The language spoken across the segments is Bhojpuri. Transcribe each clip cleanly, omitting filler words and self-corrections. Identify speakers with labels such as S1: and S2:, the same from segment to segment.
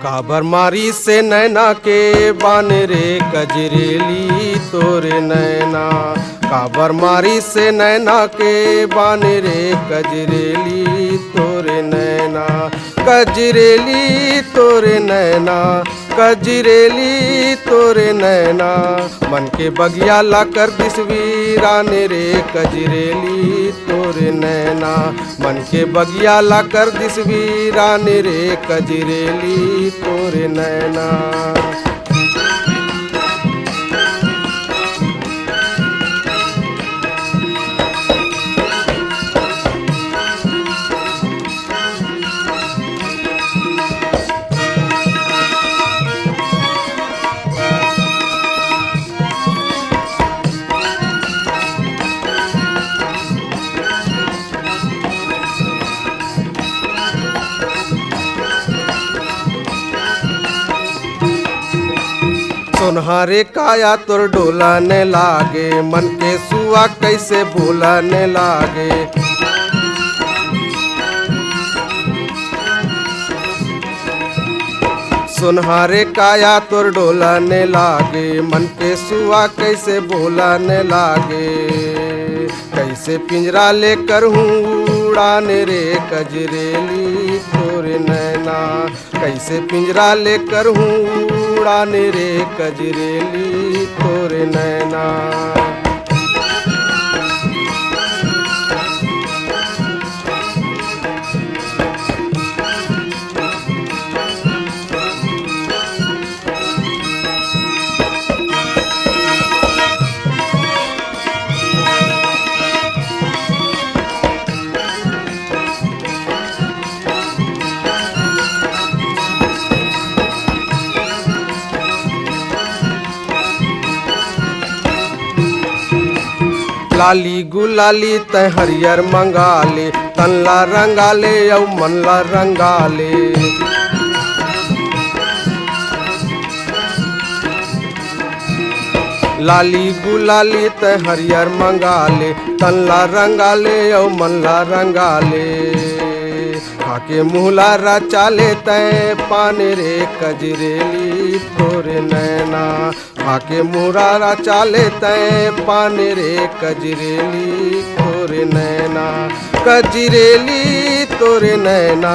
S1: काबर मारी से नैना के बान रे कजरेली तोरे नैना। काबर मारी से नैना के बान रे कजरेली तोरे नैना। कजरेली तोरे नैना, कजरेली तोरे नैना। मन के बगिया ला कर दिसवीरान रे कजरेली तोरे नैना। मन के बगिया ला कर दिसवीरान रे कजरेली तोरे नैना। सोनहारे काया तोर डोलाने लागे, मन के सुआ कैसे भूलाने लागे। सोनहारे काया तोर डोलाने लागे, मन के सुआ कैसे भूलाने लागे। कैसे पिंजरा लेकर हूँ उड़ाने रे कजरेली तोरे नैना। कैसे पिंजरा लेकर हूँ उड़ाने रे कजरेली तोरे नैना। लाली गुलाली तय हरियर मंगाले, तनला रंगाले औ मनला रंगाले। लाली गुलाली तय हरियर मंगाले, तनला रंगाले औ मनला रंगाले। खाके मुहला रचाले तय पान रे कजरेली तोरे नैना। खाके मुहरा रचाले तय पान रे कजरेली तोरे नैना। कजरेली तोरे नैना,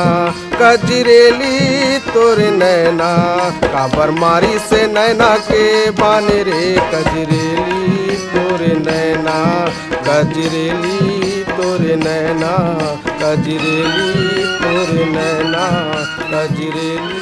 S1: कजरेली तोरे नैना। काबर मारी से नैना के बान रे कजरेली तोरे नैना। कजरेली तोरे नैना, कजरेली तोरे नैना, कजरेली।